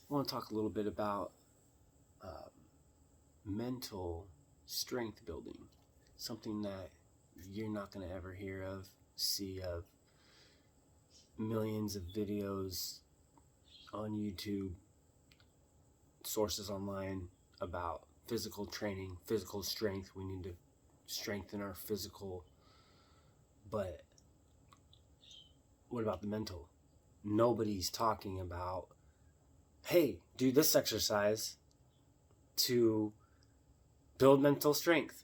I want to talk a little bit about uh, mental strength building, something that you're not going to ever hear of, see of, millions of videos on YouTube, sources online about physical training, physical strength. We need to strengthen our physical, but what about the mental? Nobody's talking about, hey, do this exercise to build mental strength.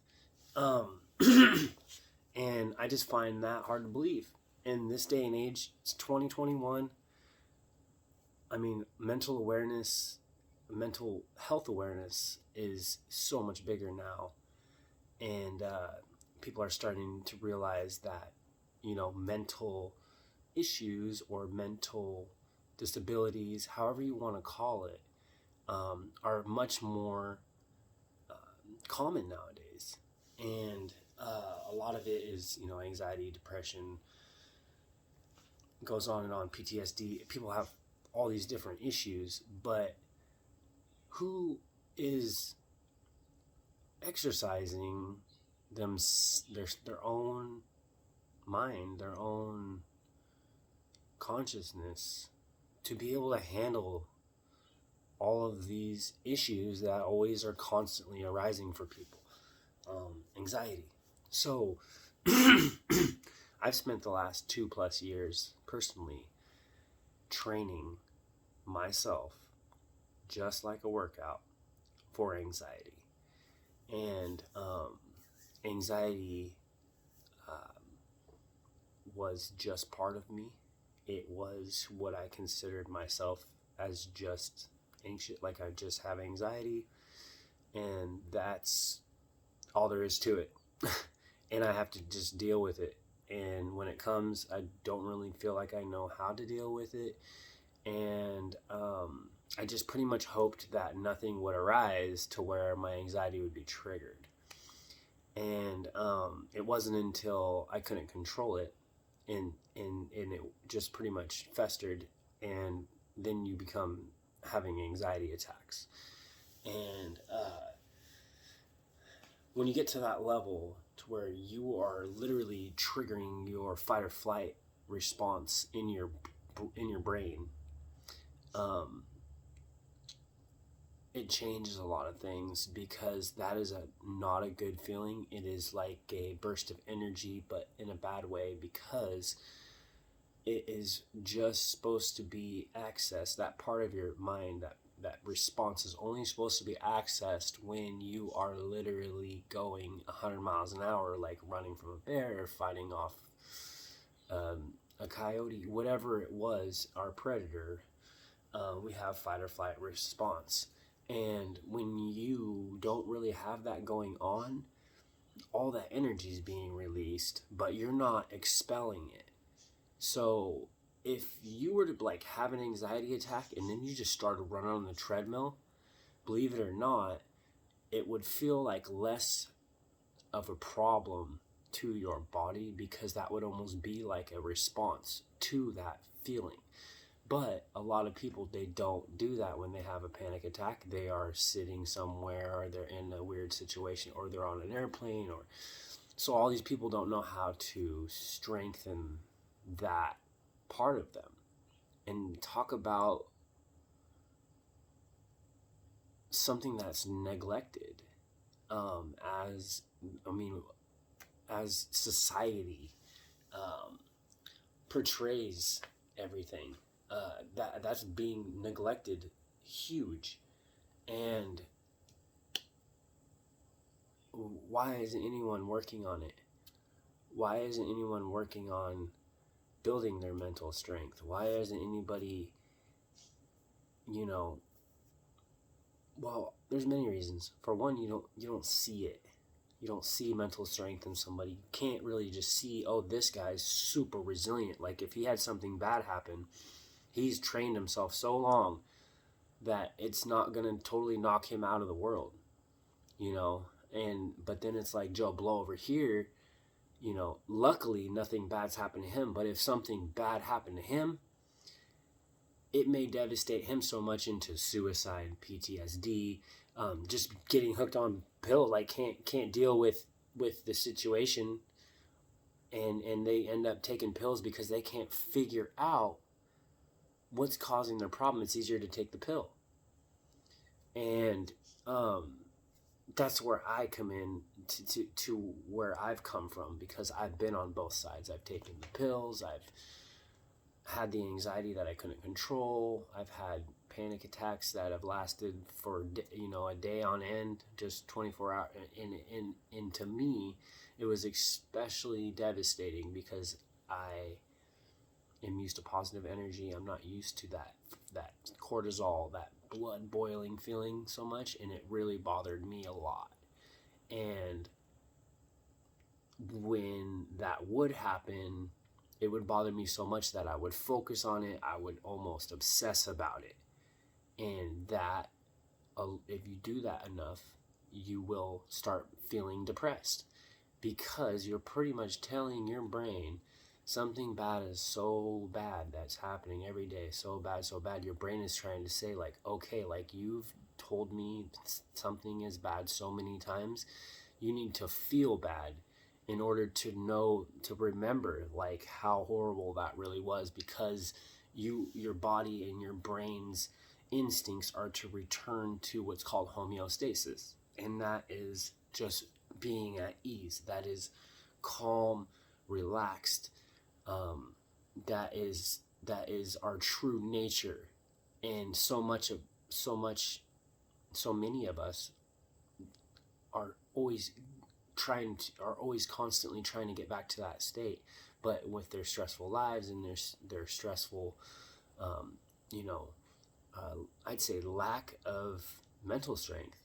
And I just find that hard to believe. In this day and age, it's 2021. I mean, mental awareness, mental health awareness is so much bigger now. And people are starting to realize that, mental issues or mental disabilities, however you want to call it, are much more common nowadays. And a lot of it is, anxiety, depression, goes on and on, PTSD. People have all these different issues, but who is exercising their own mind, their own consciousness to be able to handle all of these issues that always are constantly arising for people? Anxiety. So I've spent the last 2+ years personally training myself just like a workout for anxiety. And anxiety was just part of me. It was what I considered myself as just anxious, like I just have anxiety, and that's all there is to it. And I have to just deal with it. And when it comes, I don't really feel like I know how to deal with it. And I just pretty much hoped that nothing would arise to where my anxiety would be triggered. And it wasn't until I couldn't control it and it just pretty much festered, and then you become having anxiety attacks. And when you get to that level to where you are literally triggering your fight or flight response in your brain, it changes a lot of things, because that is not a good feeling. It is like a burst of energy, but in a bad way, because it is just supposed to be accessed. That part of your mind, that response is only supposed to be accessed when you are literally going 100 miles an hour, like running from a bear or fighting off a coyote, whatever it was, our predator. We have fight or flight response. And when you don't really have that going on, all that energy is being released, but you're not expelling it. So if you were to have an anxiety attack and then you just started running on the treadmill, believe it or not, it would feel like less of a problem to your body, because that would almost be like a response to that feeling. But a lot of people, they don't do that when they have a panic attack. They are sitting somewhere, or they're in a weird situation, or they're on an airplane, or so all these people don't know how to strengthen that part of them. And talk about something that's neglected, as society portrays everything. That's being neglected huge. And why isn't anyone working on it? Why isn't anyone working on building their mental strength? Why isn't anybody, well, there's many reasons. For one, you don't see it. You don't see mental strength in somebody. You can't really just see, oh, this guy's super resilient. Like, if he had something bad happen, he's trained himself so long that it's not going to totally knock him out of the world, but then it's like Joe Blow over here, luckily nothing bad's happened to him. But if something bad happened to him, it may devastate him so much into suicide, PTSD, just getting hooked on pill, like can't deal with the situation, and they end up taking pills because they can't figure out what's causing their problem. It's easier to take the pill. And that's where I come in to where I've come from, because I've been on both sides. I've taken the pills, I've had the anxiety that I couldn't control, I've had panic attacks that have lasted for a day on end, just 24 hours. And to me, it was especially devastating because I am used to positive energy. I'm not used to that cortisol, that blood boiling feeling so much, and it really bothered me a lot. And when that would happen, it would bother me so much that I would focus on it. I would almost obsess about it. And that, if you do that enough, you will start feeling depressed, because you're pretty much telling your brain something bad is so bad that's happening every day, so bad. Your brain is trying to say, like, okay, like, you've told me something is bad so many times, you need to feel bad in order to know, to remember, like, how horrible that really was, because your body and your brain's instincts are to return to what's called homeostasis, and that is just being at ease. That is calm, relaxed. That is our true nature. And so many of us are always constantly trying to get back to that state, but with their stressful lives and their stressful, I'd say lack of mental strength,